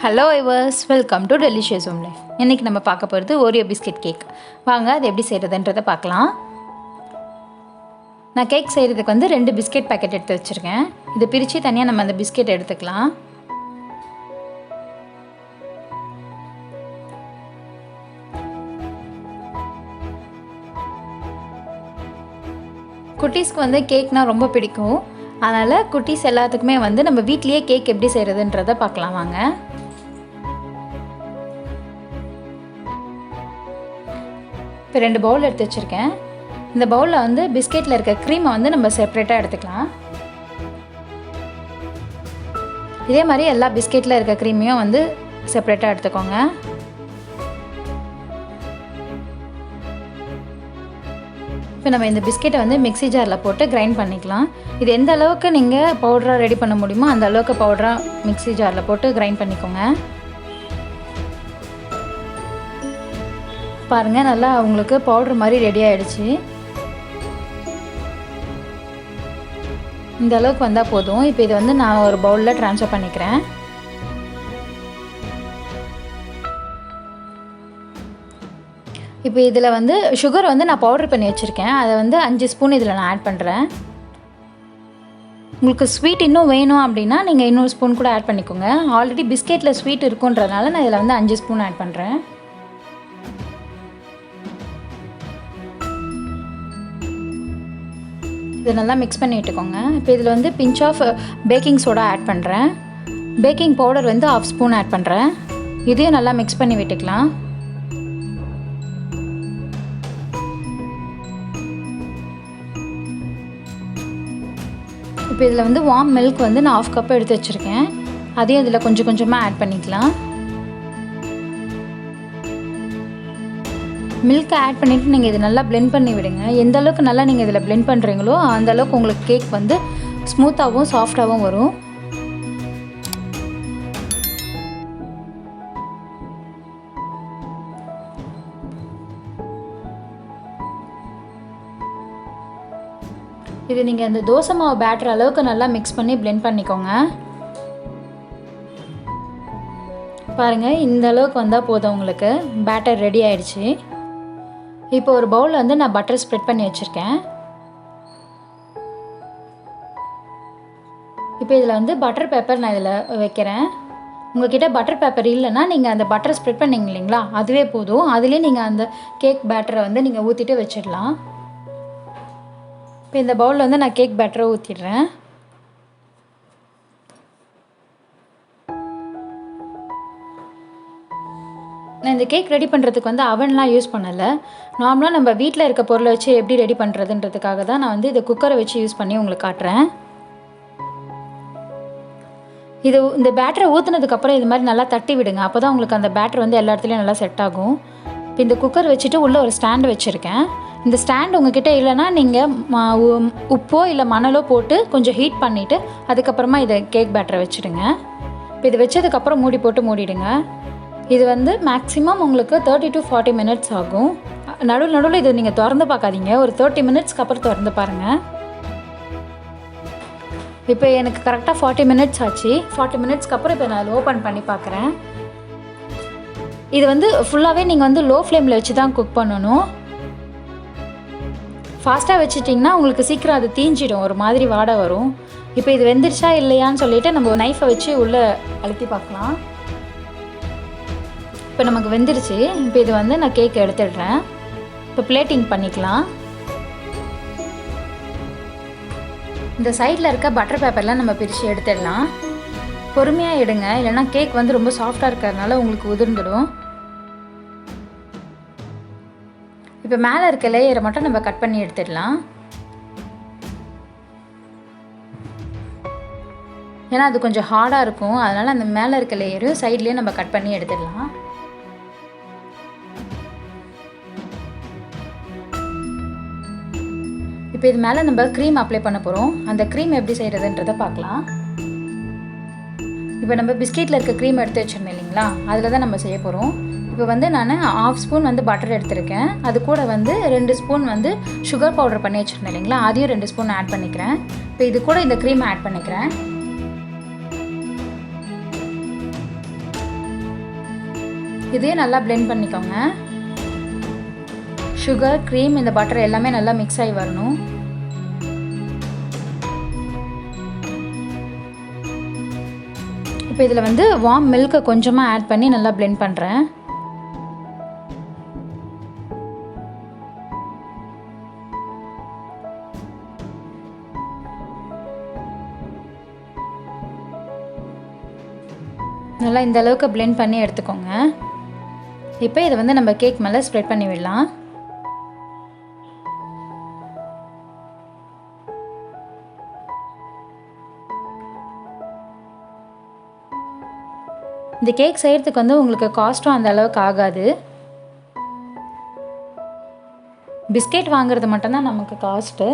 Hello ஐவர்ஸ், welcome to delicious home life. இன்றைக்கி நம்ம பார்க்க போகிறது ஓரியோ பிஸ்கட் கேக். வாங்க அது எப்படி செய்கிறதுன்றதை பார்க்கலாம். நான் கேக் செய்கிறதுக்கு வந்து 2 பிஸ்கெட் பேக்கெட் எடுத்து வச்சுருக்கேன். இதை பிரித்து தனியாக நம்ம அந்த பிஸ்கெட் எடுத்துக்கலாம். குட்டீஸ்க்கு வந்து கேக்னால் ரொம்ப பிடிக்கும். அதனால் குட்டீஸ் எல்லாத்துக்குமே வந்து நம்ம வீட்லேயே கேக் எப்படி செய்கிறதுன்றதை பார்க்கலாம் வாங்க. இப்போ 2 பவுல் எடுத்து வச்சுருக்கேன். இந்த பவுலில் வந்து பிஸ்கெட்டில் இருக்க க்ரீமை வந்து நம்ம செப்பரேட்டாக எடுத்துக்கலாம். இதே மாதிரி எல்லா பிஸ்கெட்டில் இருக்க க்ரீமையும் வந்து செப்பரேட்டாக எடுத்துக்கோங்க. இப்போ நம்ம இந்த பிஸ்கெட்டை வந்து மிக்ஸி ஜாரில் போட்டு கிரைண்ட் பண்ணிக்கலாம். இது எந்த அளவுக்கு நீங்கள் பவுடராக ரெடி பண்ண முடியுமோ அந்த அளவுக்கு பவுடராக மிக்ஸி ஜாரில் போட்டு கிரைண்ட் பண்ணிக்கோங்க. பாருங்கள், நல்லா உங்களுக்கு பவுடர் மாதிரி ரெடி ஆகிடுச்சு. இந்த அளவுக்கு வந்தால் போதும். இப்போ இது வந்து நான் ஒரு பவுலில் ட்ரான்ஸ்ஃபர் பண்ணிக்கிறேன். இப்போ இதில் வந்து சுகர் வந்து நான் பவுடர் பண்ணி வச்சுருக்கேன். அதை வந்து 5 ஸ்பூன் இதில் நான் ஆட் பண்ணுறேன். உங்களுக்கு ஸ்வீட் இன்னும் வேணும் அப்படின்னா நீங்கள் இன்னொரு ஸ்பூன் கூட ஆட் பண்ணிக்கோங்க. ஆல்ரெடி பிஸ்கெட்டில் ஸ்வீட் இருக்குன்றதுனால நான் இதில் வந்து 5 ஸ்பூன் ஆட் பண்ணுறேன். இதை நல்லா மிக்ஸ் பண்ணி விட்டுக்கோங்க. இப்போ இதில் வந்து pinch of baking soda add பண்ணுறேன். பேக்கிங் பவுடர் வந்து 1/2 ஸ்பூன் ஆட் பண்ணுறேன். இதையும் நல்லா மிக்ஸ் பண்ணி விட்டுக்கலாம். இப்போ இதில் வந்து வார்ம் மில்க் வந்து நான் 1/2 கப் எடுத்து வச்சுருக்கேன். அதையும் இதில் கொஞ்சம் கொஞ்சமாக ஆட் பண்ணிக்கலாம். மில்க்கை ஆட் பண்ணிவிட்டு நீங்கள் இதை நல்லா பிளெண்ட் பண்ணி விடுங்க. எந்த அளவுக்கு நல்லா நீங்கள் இதில் பிளெண்ட் பண்ணுறீங்களோ அந்த அளவுக்கு உங்களுக்கு கேக் வந்து ஸ்மூத்தாகவும் சாஃப்டாகவும் வரும். இது நீங்கள் அந்த தோசை மாவு பேட்டர் அளவுக்கு நல்லா மிக்ஸ் பண்ணி பிளெண்ட் பண்ணிக்கோங்க. பாருங்கள், இந்த அளவுக்கு வந்தால் போதும், உங்களுக்கு பேட்டர் ரெடி ஆயிடுச்சு. இப்போ ஒரு பவுலில் வந்து நான் பட்டர் ஸ்ப்ரெட் பண்ணி வச்சுருக்கேன். இப்போ இதில் வந்து பட்டர் பேப்பர் நான் இதில் வைக்கிறேன். உங்கள்கிட்ட பட்டர் பேப்பர் இல்லைன்னா நீங்கள் அந்த பட்டர் ஸ்ப்ரெட் பண்ணிங்க இல்லைங்களா, அதுவே போதும். அதுலேயே நீங்கள் அந்த கேக் பேட்டரை வந்து நீங்கள் ஊற்றிட்டு வச்சிடலாம். இப்போ இந்த பவுலில் வந்து நான் கேக் பேட்டரை ஊற்றிடுறேன். நான் இந்த கேக் ரெடி பண்ணுறதுக்கு வந்து அவன்லாம் யூஸ் பண்ணலை. நார்மலாக நம்ம வீட்டில் இருக்க பொருளை வச்சு எப்படி ரெடி பண்ணுறதுன்றதுக்காக தான் நான் வந்து இதை குக்கரை வச்சு யூஸ் பண்ணி உங்களுக்கு காட்டுறேன். இந்த பேட்டரை ஊற்றுனதுக்கப்புறம் இது மாதிரி நல்லா தட்டி விடுங்க. அப்போ தான் உங்களுக்கு அந்த பேட்டர் வந்து எல்லா இடத்துலையும் நல்லா செட் ஆகும். இப்போ இந்த குக்கர் வச்சுட்டு உள்ளே ஒரு ஸ்டாண்டு வச்சுருக்கேன். இந்த ஸ்டாண்ட் உங்ககிட்ட இல்லைன்னா நீங்கள் உப்போ இல்லை மணலோ போட்டு கொஞ்சம் ஹீட் பண்ணிவிட்டு அதுக்கப்புறமா இதை கேக் பேட்டரை வச்சுடுங்க. இப்போ இது வச்சதுக்கப்புறம் மூடி போட்டு மூடிடுங்க. இது வந்து மேக்ஸிமம் உங்களுக்கு 30 to 40 மினிட்ஸ் ஆகும். நடுவில் இதை நீங்கள் திறந்து பார்க்காதீங்க. ஒரு 30 மினிட்ஸ்க்கு அப்புறம் திறந்து பாருங்கள். இப்போ எனக்கு கரெக்டாக 40 மினிட்ஸ் ஆச்சு. 40 மினிட்ஸ்க்கு அப்புறம் இப்போ நான் ஓப்பன் பண்ணி பார்க்குறேன். இது வந்து ஃபுல்லாகவே நீங்கள் வந்து லோ ஃப்ளேமில் வச்சு தான் குக் பண்ணணும். ஃபாஸ்ட்டாக வச்சுட்டிங்கன்னா உங்களுக்கு சீக்கிரம் அது தீஞ்சிடும், ஒரு மாதிரி வாடை வரும். இப்போ இது வெந்துருச்சா இல்லையான்னு சொல்லிவிட்டு நம்ம நைஃபை வச்சு உள்ளே அழுத்தி பார்க்கலாம். இப்போ நமக்கு வெந்துருச்சு. இப்போ இது வந்து நான் கேக் எடுத்துடுறேன். இப்போ பிளேட்டிங் பண்ணிக்கலாம். இந்த சைடில் இருக்க பட்டர் பேப்பர்லாம் நம்ம பிரித்து எடுத்துடலாம். பொறுமையாக எடுங்க, இல்லைன்னா கேக் வந்து ரொம்ப சாஃப்டாக இருக்கிறதுனால உங்களுக்கு உதிர்ந்துடும். இப்போ மேலே இருக்க லேயரை மட்டும் நம்ம கட் பண்ணி எடுத்துடலாம். ஏன்னா அது கொஞ்சம் ஹார்டாக இருக்கும், அதனால் அந்த மேலே இருக்க லேயரும் சைட்லேயும் நம்ம கட் பண்ணி எடுத்துடலாம். இப்போ இது மேலே நம்ம க்ரீம் அப்ளை பண்ண போகிறோம். அந்த க்ரீம் எப்படி செய்கிறதுன்றதை பார்க்கலாம். இப்போ நம்ம பிஸ்கெட்டில் இருக்க க்ரீம் எடுத்து வச்சுருந்தோம் இல்லைங்களா, அதில் தான் நம்ம செய்ய போகிறோம். இப்போ வந்து நான் 1/2 ஸ்பூன் வந்து பட்டர் எடுத்திருக்கேன். அது கூட வந்து 2 ஸ்பூன் வந்து சுகர் பவுடர் பண்ணி வச்சுருந்தேன் இல்லைங்களா, அதையும் 2 ஸ்பூன் ஆட் பண்ணிக்கிறேன். இப்போ இது கூட இந்த க்ரீம் ஆட் பண்ணிக்கிறேன். இதையும் நல்லா blend பண்ணிக்கோங்க. சுகர், க்ரீம், இந்த பட்டர் எல்லாமே நல்லா மிக்ஸ் ஆகி வரணும். இப்போ இதில் வந்து வார்ம் மில்கை கொஞ்சமாக ஆட் பண்ணி நல்லா blend பண்ணுறேன். நல்லா இந்த அளவுக்கு blend பண்ணி எடுத்துக்கோங்க. இப்போ இதை வந்து நம்ம கேக் மேலே ஸ்ப்ரெட் பண்ணி விடலாம். இந்த கேக் செய்கிறதுக்கு வந்து உங்களுக்கு காஸ்ட்டும் அந்த அளவுக்கு ஆகாது. பிஸ்கெட் வாங்குறது மட்டும்தான் நமக்கு காஸ்ட்டு.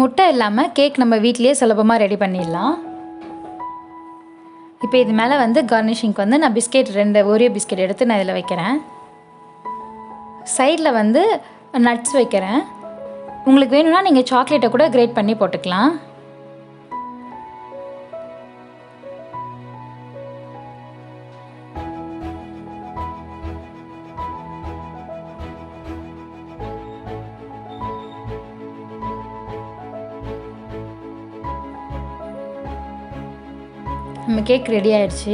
முட்டை இல்லாமல் கேக் நம்ம வீட்லேயே சுலபமாக ரெடி பண்ணிடலாம். இப்போ இது மேலே வந்து கார்னிஷிங்க்கு வந்து நான் பிஸ்கெட் 2 ஓரியோ பிஸ்கெட் எடுத்து நான் இதில் வைக்கிறேன். சைடில் வந்து நட்ஸ் வைக்கிறேன். உங்களுக்கு வேணும்னா நீங்கள் சாக்லேட்டை கூட கிரேட் பண்ணி போட்டுக்கலாம். நம்ம கேக் ரெடி ஆயிடுச்சு.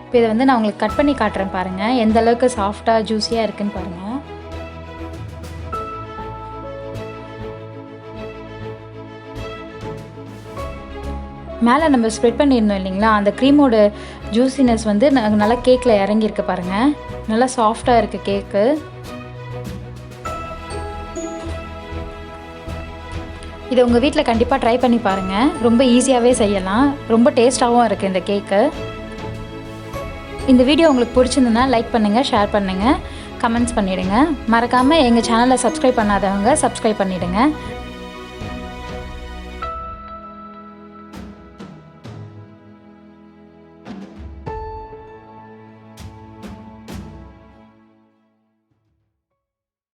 இப்போ இதை வந்து நான் உங்களுக்கு கட் பண்ணி காட்டுறேன் பாருங்கள், எந்த அளவுக்கு சாஃப்டாக ஜூஸியாக இருக்குன்னு பாருங்கள். மேலே நம்ம ஸ்ப்ரெட் பண்ணியிருந்தோம் இல்லைங்களா, அந்த க்ரீமோட ஜூஸினஸ் வந்து நல்லா கேக்கில் இறங்கியிருக்கு பாருங்கள். நல்லா சாஃப்டாக இருக்குது கேக்கு. இதை உங்கள் வீட்டில் கண்டிப்பாக ட்ரை பண்ணி பாருங்கள். ரொம்ப ஈஸியாகவே செய்யலாம், ரொம்ப டேஸ்ட்டாகவும் இருக்குது இந்த கேக்கு. இந்த வீடியோ உங்களுக்கு பிடிச்சிருந்துன்னா லைக் பண்ணுங்கள், ஷேர் பண்ணுங்கள், கமெண்ட்ஸ் பண்ணிவிடுங்க. மறக்காமல் எங்கள் சேனலை சப்ஸ்கிரைப் பண்ணாதவங்க சப்ஸ்கிரைப் பண்ணிவிடுங்க.